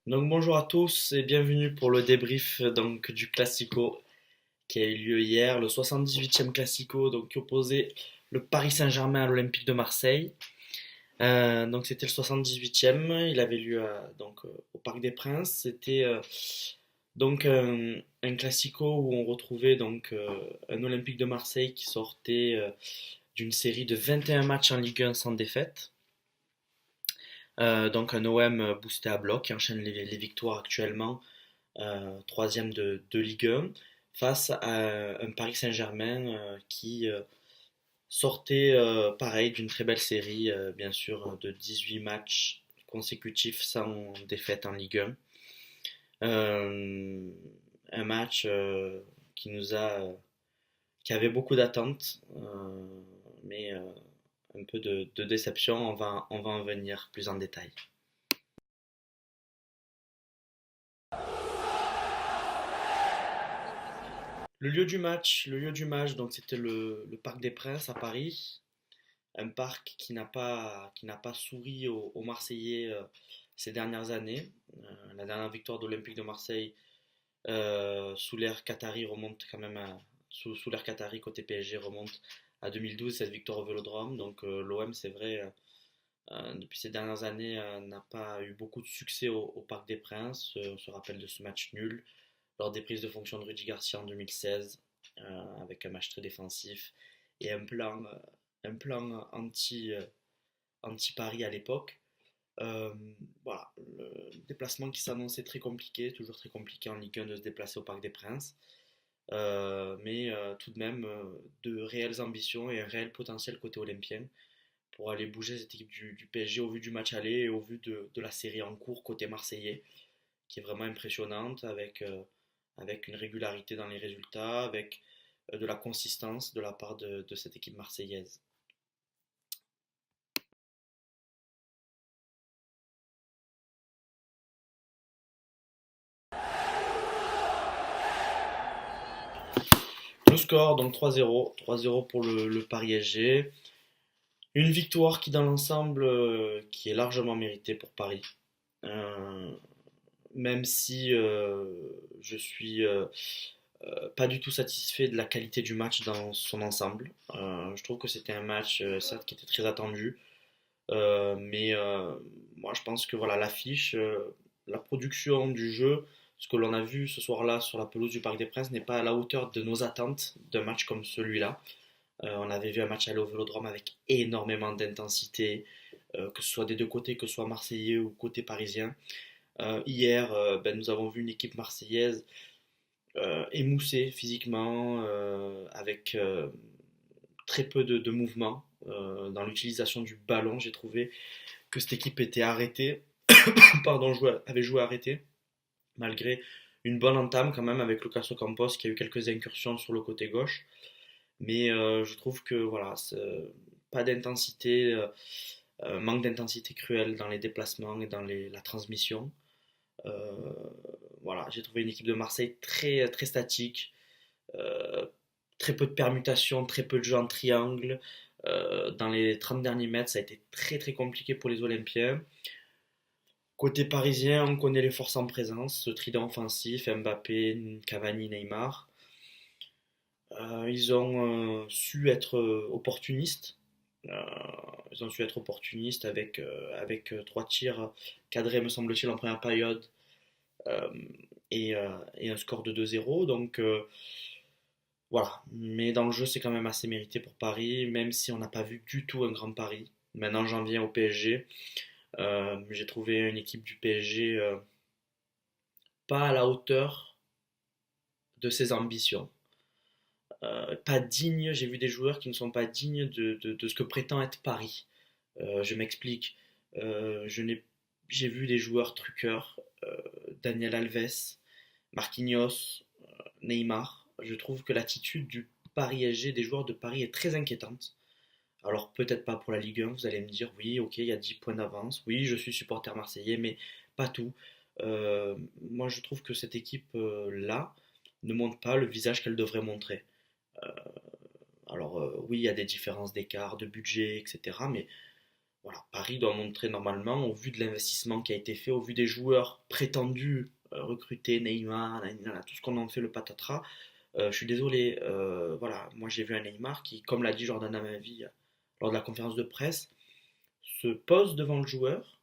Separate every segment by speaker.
Speaker 1: Donc bonjour à tous et bienvenue pour le débrief du Classico qui a eu lieu hier, le 78e Classico qui opposait le Paris Saint-Germain à l'Olympique de Marseille. Donc c'était le 78e, il avait lieu au Parc des Princes. C'était un Classico où on retrouvait un Olympique de Marseille qui sortait d'une série de 21 matchs en Ligue 1 sans défaite. Donc un OM boosté à bloc qui enchaîne les victoires actuellement, troisième de Ligue 1, face à un Paris Saint-Germain qui sortait pareil d'une très belle série, bien sûr, de 18 matchs consécutifs sans défaite en Ligue 1. Euh, un match qui avait beaucoup d'attentes, mais un peu de déception. On va en venir plus en détail. Le lieu du match, donc c'était le Parc des Princes à Paris, un parc qui n'a pas souri aux Marseillais ces dernières années. La dernière victoire d'Olympique de Marseille sous l'ère Qatari remonte quand même sous l'ère Qatari côté PSG remonte à 2012, cette victoire au Vélodrome. Donc l'OM, c'est vrai, depuis ces dernières années, n'a pas eu beaucoup de succès au Parc des Princes. On se rappelle de ce match nul lors des prises de fonction de Rudy Garcia en 2016, avec un match très défensif et un plan anti-Paris à l'époque. Euh, voilà, le déplacement qui s'annonçait très compliqué, toujours très compliqué en Ligue 1 de se déplacer au Parc des Princes. Mais tout de même, de réelles ambitions et un réel potentiel côté olympien pour aller bouger cette équipe du PSG au vu du match aller et au vu de la série en cours côté marseillais, qui est vraiment impressionnante avec une régularité dans les résultats, avec de la consistance de la part de cette équipe marseillaise. Le score, donc 3-0, 3-0 pour le Paris SG. Une victoire qui, dans l'ensemble, qui est largement méritée pour Paris. Euh, Même si je suis pas du tout satisfait de la qualité du match dans son ensemble. Je trouve que c'était un match, certes, qui était très attendu, mais moi je pense que voilà, l'affiche, la production du jeu, ce que l'on a vu ce soir-là sur la pelouse du Parc des Princes n'est pas à la hauteur de nos attentes d'un match comme celui-là. On avait vu un match aller au Vélodrome avec énormément d'intensité, que ce soit des deux côtés, que ce soit marseillais ou côté parisien. Hier, nous avons vu une équipe marseillaise émoussée physiquement, avec très peu de mouvement dans l'utilisation du ballon. J'ai trouvé que cette équipe était arrêtée, pardon, avait joué arrêté, malgré une bonne entame quand même avec Lucas Ocampos qui a eu quelques incursions sur le côté gauche. Mais je trouve que voilà, pas d'intensité, manque d'intensité cruelle dans les déplacements et dans la transmission. Euh, voilà, j'ai trouvé une équipe de Marseille très, très statique, euh, très peu de permutations, très peu de jeux en triangle. Dans les 30 derniers mètres, ça a été très, très compliqué pour les Olympiens. Côté parisien, on connaît les forces en présence, ce trident offensif, Mbappé, Cavani, Neymar. Ils ont su être opportunistes. Euh, Ils ont su être opportunistes avec trois tirs cadrés, me semble-t-il, en première période, euh, et un score de 2-0. Donc voilà. Mais dans le jeu, c'est quand même assez mérité pour Paris, même si on n'a pas vu du tout un grand Paris. Maintenant, j'en viens au PSG. J'ai trouvé une équipe du PSG pas à la hauteur de ses ambitions. Pas digne, j'ai vu des joueurs qui ne sont pas dignes de ce que prétend être Paris. Je m'explique. Je n'ai, j'ai vu des joueurs truqueurs, Daniel Alves, Marquinhos, Neymar. Je trouve que l'attitude du Paris SG, des joueurs de Paris, est très inquiétante. Alors peut-être pas pour la Ligue 1, vous allez me dire, oui, ok, il y a 10 points d'avance. Oui, je suis supporter marseillais, mais pas tout. Euh, Moi, je trouve que cette équipe-là ne montre pas le visage qu'elle devrait montrer. Alors oui, il y a des différences d'écart, de budget, etc. Mais Voilà, Paris doit montrer normalement, au vu de l'investissement qui a été fait, au vu des joueurs prétendus recrutés, Neymar, nanana, tout ce qu'on en fait, le patatras. Je suis désolé, voilà, moi j'ai vu un Neymar qui, comme l'a dit Jordan Amavi lors de la conférence de presse, se pose devant le joueur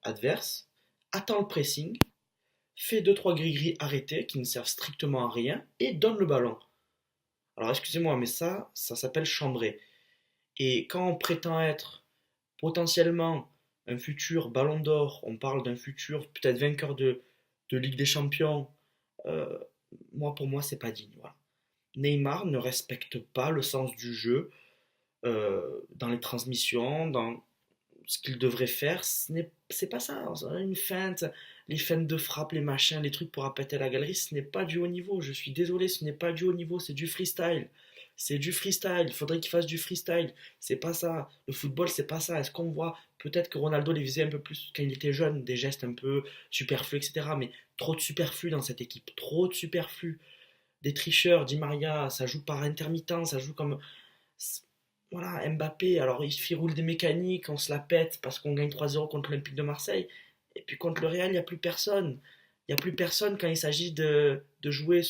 Speaker 1: adverse, attend le pressing, fait deux trois gris-gris arrêtés qui ne servent strictement à rien et donne le ballon. Alors excusez-moi, mais ça s'appelle chambrer. Et quand on prétend être potentiellement un futur ballon d'or, on parle d'un futur peut-être vainqueur de Ligue des Champions, euh, pour moi, c'est pas digne. Voilà. Neymar ne respecte pas le sens du jeu dans les transmissions, dans ce qu'il devrait faire. C'est pas ça. Une feinte, les feintes de frappe, les machins, les trucs pour appâter la galerie, ce n'est pas du haut niveau. Je suis désolé, ce n'est pas du haut niveau, c'est du freestyle. C'est du freestyle, il faudrait qu'il fasse du freestyle. C'est pas ça. Le football, c'est pas ça. Est-ce qu'on voit peut-être que Ronaldo les faisait un peu plus quand il était jeune, des gestes un peu superflus, etc. Mais trop de superflus dans cette équipe. Trop de superflus. Des tricheurs, Di Maria, ça joue par intermittence, ça joue comme. Voilà, Mbappé, alors il roule des mécaniques, on se la pète parce qu'on gagne 3-0 contre l'Olympique de Marseille. Et puis contre le Real, il n'y a plus personne. Il n'y a plus personne quand il s'agit de jouer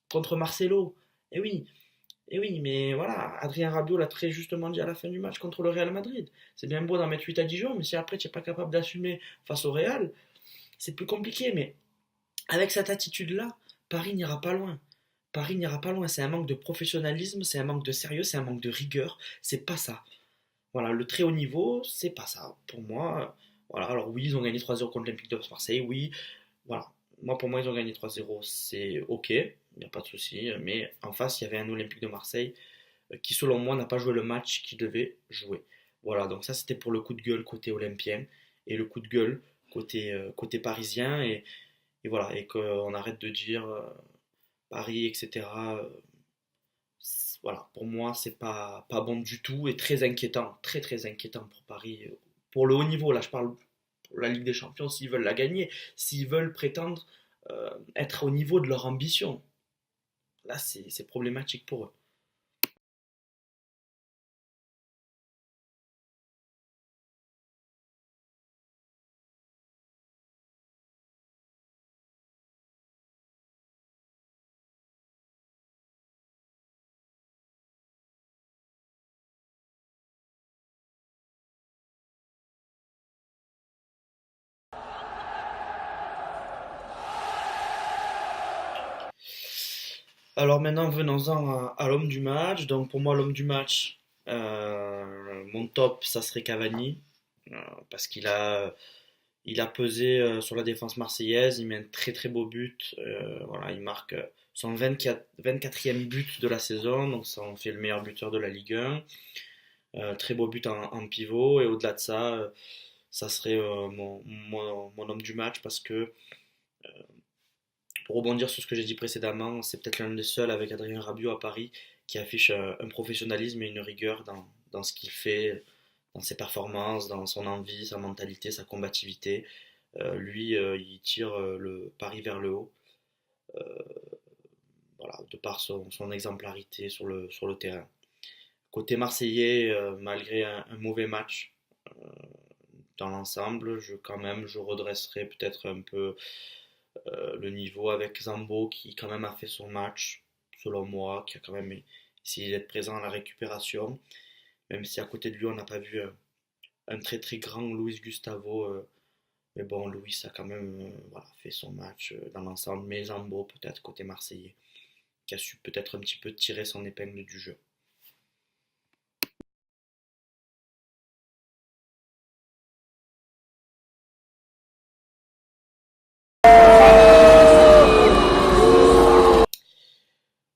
Speaker 1: contre Marcelo. Et oui, et oui, mais voilà, Adrien Rabiot l'a très justement dit à la fin du match contre le Real Madrid. C'est bien beau d'en mettre 8 à Dijon, mais si après tu n'es pas capable d'assumer face au Real, c'est plus compliqué. Mais avec cette attitude-là, Paris n'ira pas loin. Paris n'ira pas loin. C'est un manque de professionnalisme, c'est un manque de sérieux, c'est un manque de rigueur. C'est pas ça. Voilà, le très haut niveau, c'est pas ça. Pour moi, voilà. Alors oui, ils ont gagné 3-0 contre l'Olympique de Marseille. Oui, voilà. Moi, pour moi, ils ont gagné 3-0. C'est ok, il n'y a pas de souci. Mais en face, il y avait un Olympique de Marseille qui, selon moi, n'a pas joué le match qu'il devait jouer. Voilà, donc ça, c'était pour le coup de gueule côté olympien et le coup de gueule côté parisien. Et voilà, et qu'on arrête de dire Paris, etc. Voilà, pour moi, c'est pas bon du tout et très inquiétant, très très inquiétant pour Paris. Pour le haut niveau, là, je parle pour la Ligue des Champions, s'ils veulent la gagner, s'ils veulent prétendre être au niveau de leur ambition. Là, c'est problématique pour eux. Alors maintenant, venons-en à l'homme du match. Donc pour moi, l'homme du match, mon top, ça serait Cavani, euh, parce il a pesé sur la défense marseillaise, il met un très très beau but. Voilà, il marque son 24e but de la saison, donc ça en fait le meilleur buteur de la Ligue 1. Très beau but en pivot, et au-delà de ça, ça serait mon homme du match parce que, pour rebondir sur ce que j'ai dit précédemment, c'est peut-être l'un des seuls avec Adrien Rabiot à Paris qui affiche un professionnalisme et une rigueur dans ce qu'il fait, dans ses performances, dans son envie, sa mentalité, sa combativité. Lui, il tire le Paris vers le haut, voilà, de par son exemplarité sur le terrain. Côté marseillais, malgré un mauvais match dans l'ensemble, je redresserai peut-être un peu le niveau avec Zambo qui quand même a fait son match, selon moi, qui a quand même essayé d'être présent à la récupération, même si à côté de lui on n'a pas vu un très très grand Luis Gustavo. Mais bon, Luis a quand même voilà, fait son match dans l'ensemble. Mais Zambo, peut-être côté marseillais, qui a su peut-être un petit peu tirer son épingle du jeu.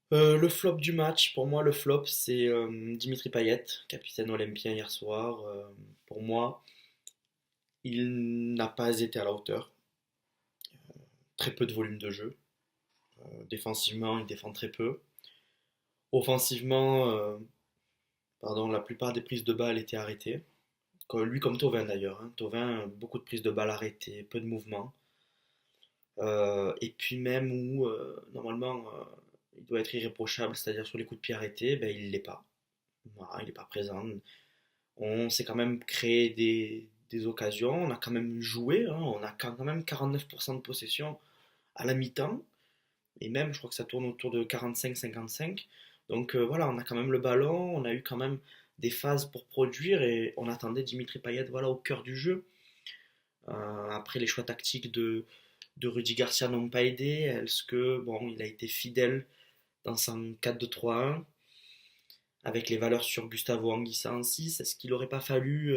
Speaker 1: Le flop du match, pour moi, le flop, c'est Dimitri Payet, capitaine olympien hier soir. Pour moi, il n'a pas été à la hauteur. Très peu de volume de jeu. Défensivement, il défend très peu. Offensivement, pardon, la plupart des prises de balles étaient arrêtées. Lui comme Thauvin d'ailleurs, hein. Thauvin, beaucoup de prises de balles arrêtées, peu de mouvements. Et puis même où normalement il doit être irréprochable, c'est-à-dire sur les coups de pied arrêtés, ben, il l'est pas. Voilà, il n'est pas présent. On s'est quand même créé des occasions, on a quand même joué, hein, on a quand même 49% de possession à la mi-temps, et même je crois que ça tourne autour de 45-55. Donc voilà, on a quand même le ballon, on a eu quand même des phases pour produire et on attendait Dimitri Payet voilà, au cœur du jeu. Après les choix tactiques de Rudy Garcia n'ont pas aidé. Est-ce que bon, il a été fidèle dans son 4-2-3-1 avec les valeurs sur Gustavo Anguissa en 6? Est-ce qu'il n'aurait pas fallu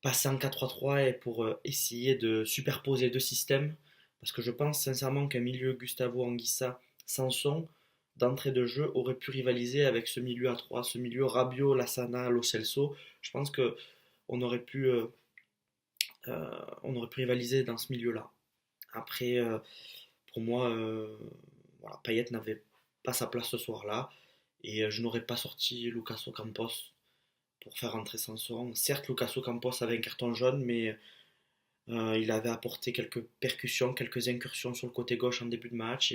Speaker 1: passer en 4-3-3 et pour essayer de superposer deux systèmes? Parce que je pense sincèrement qu'un milieu Gustavo Anguissa Sanson d'entrée de jeu aurait pu rivaliser avec ce milieu à 3, ce milieu Rabiot, Lassana, Lo Celso. Je pense que on aurait pu, euh, on aurait pu rivaliser dans ce milieu-là. Après, pour moi, voilà, Payet n'avait pas sa place ce soir-là et je n'aurais pas sorti Lucas Ocampos pour faire rentrer Sanson. Certes, Lucas Ocampos avait un carton jaune, mais il avait apporté quelques percussions, quelques incursions sur le côté gauche en début de match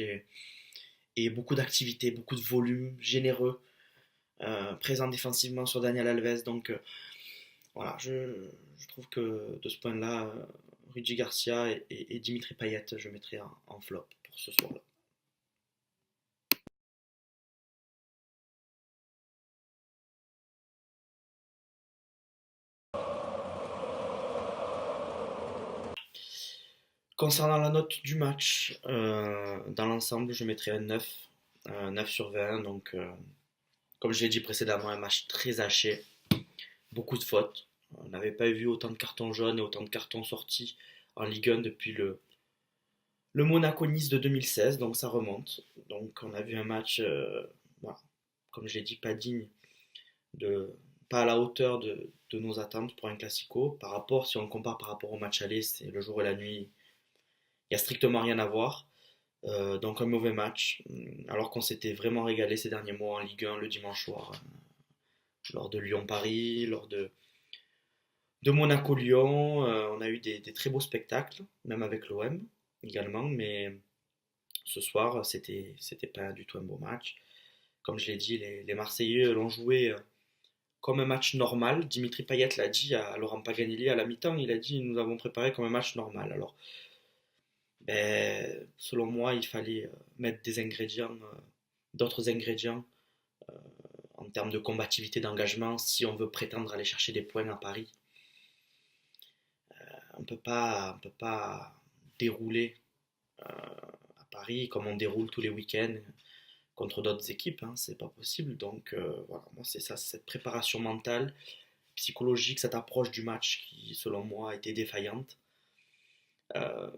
Speaker 1: et beaucoup d'activité, beaucoup de volume généreux, présent défensivement sur Daniel Alves. Donc voilà, je trouve que de ce point-là, Rudy Garcia et Dimitri Payet, je mettrais en flop pour ce soir-là. Concernant la note du match, dans l'ensemble, je mettrais un 9 sur 20. Donc, comme je l'ai dit précédemment, un match très haché, beaucoup de fautes. On n'avait pas vu autant de cartons jaunes et autant de cartons sortis en Ligue 1 depuis le Monaco-Nice de 2016, donc ça remonte. Donc, on a vu un match, voilà, comme je l'ai dit, pas digne, de, pas à la hauteur de nos attentes pour un classico. Par rapport, si on compare par rapport au match aller, c'est le jour et la nuit, il n'y a strictement rien à voir. Donc un mauvais match, alors qu'on s'était vraiment régalé ces derniers mois en Ligue 1 le dimanche soir, lors de Lyon-Paris, lors de Monaco-Lyon. On a eu des très beaux spectacles, même avec l'OM également, mais ce soir, c'était pas du tout un beau match. Comme je l'ai dit, les Marseillais l'ont joué comme un match normal. Dimitri Payet l'a dit à Laurent Paganelli à la mi-temps, il a dit nous avons préparé comme un match normal. Alors, ben, selon moi, il fallait mettre des ingrédients, d'autres ingrédients en termes de combativité, d'engagement, si on veut prétendre aller chercher des points à Paris. On peut pas dérouler à Paris comme on déroule tous les week-ends contre d'autres équipes, hein, c'est pas possible. Donc voilà, moi c'est ça, cette préparation mentale, psychologique, cette approche du match qui, selon moi, a été défaillante euh,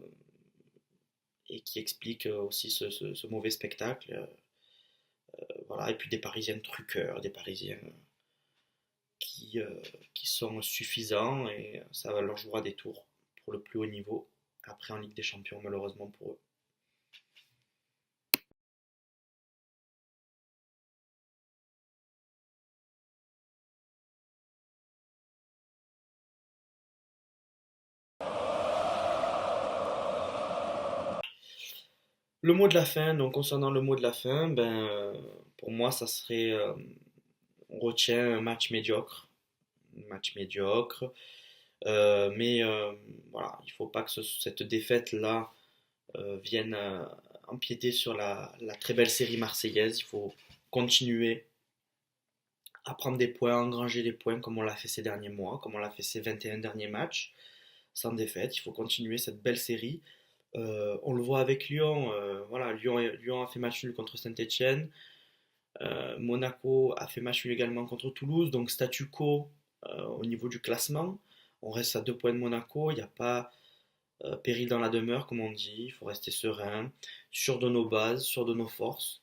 Speaker 1: et qui explique aussi ce mauvais spectacle. Voilà, et puis des Parisiens truqueurs, des Parisiens qui, euh, qui sont suffisants et ça leur jouera des tours pour le plus haut niveau. Après en Ligue des Champions, malheureusement pour eux. Le mot de la fin, donc concernant le mot de la fin, ben, pour moi, ça serait, on retient un match médiocre, un match médiocre, mais voilà, il ne faut pas que cette défaite-là vienne empiéter sur la très belle série marseillaise. Il faut continuer à prendre des points, à engranger des points comme on l'a fait ces derniers mois, comme on l'a fait ces 21 derniers matchs, sans défaite. Il faut continuer cette belle série. On le voit avec Lyon. Voilà, Lyon a fait match nul contre Saint-Etienne. Monaco a fait match nul également contre Toulouse. Donc statu quo au niveau du classement. On reste à 2 points de Monaco. Il n'y a pas péril dans la demeure, comme on dit. Il faut rester serein, sûr de nos bases, sûr de nos forces.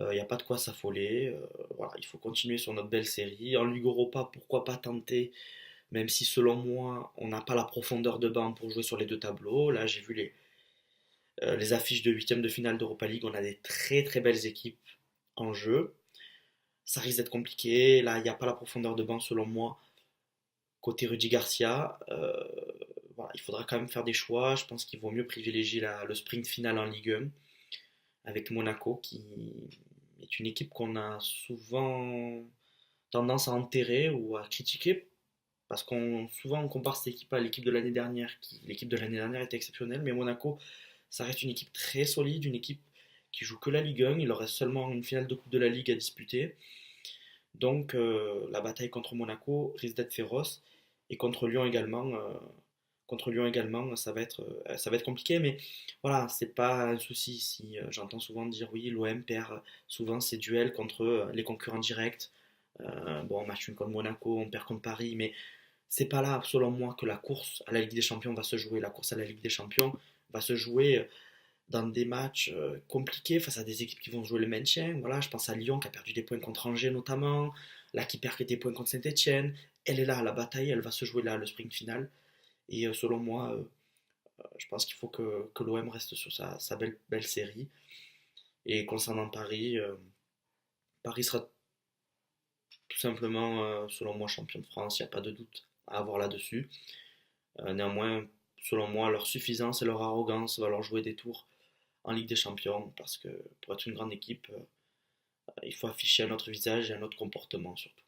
Speaker 1: Il n'y a pas de quoi s'affoler. Voilà, il faut continuer sur notre belle série. En Ligue Europa, pourquoi pas tenter, même si selon moi, on n'a pas la profondeur de banc pour jouer sur les deux tableaux. Là, j'ai vu les affiches de huitième de finale d'Europa League. On a des très très belles équipes en jeu. Ça risque d'être compliqué. Là, il n'y a pas la profondeur de banc selon moi. Côté Rudy Garcia, voilà, il faudra quand même faire des choix. Je pense qu'il vaut mieux privilégier le sprint final en Ligue 1 avec Monaco, qui est une équipe qu'on a souvent tendance à enterrer ou à critiquer Parce qu'on souvent on compare cette équipe à l'équipe de l'année dernière, l'équipe de l'année dernière était exceptionnelle, mais Monaco, ça reste une équipe très solide, une équipe qui joue que la Ligue 1, il leur reste seulement une finale de Coupe de la Ligue à disputer. Donc la bataille contre Monaco risque d'être féroce et contre Lyon également, ça va être compliqué, mais voilà, c'est pas un souci. Si j'entends souvent dire oui, l'OM perd souvent ses duels contre les concurrents directs. Bon, on match nul contre Monaco, on perd contre Paris, mais c'est pas là, selon moi, que la course à la Ligue des Champions va se jouer. La course à la Ligue des Champions va se jouer dans des matchs compliqués face à des équipes qui vont jouer le maintien. Voilà, je pense à Lyon qui a perdu des points contre Angers notamment, là qui perd des points contre Saint-Etienne. Elle est là, la bataille, elle va se jouer là, le sprint final. Et selon moi, je pense qu'il faut que l'OM reste sur sa belle série. Et concernant Paris, Paris sera tout simplement, selon moi, champion de France, il n'y a pas de doute à avoir là-dessus. Néanmoins, selon moi, leur suffisance et leur arrogance va leur jouer des tours en Ligue des Champions parce que pour être une grande équipe, il faut afficher un autre visage et un autre comportement surtout.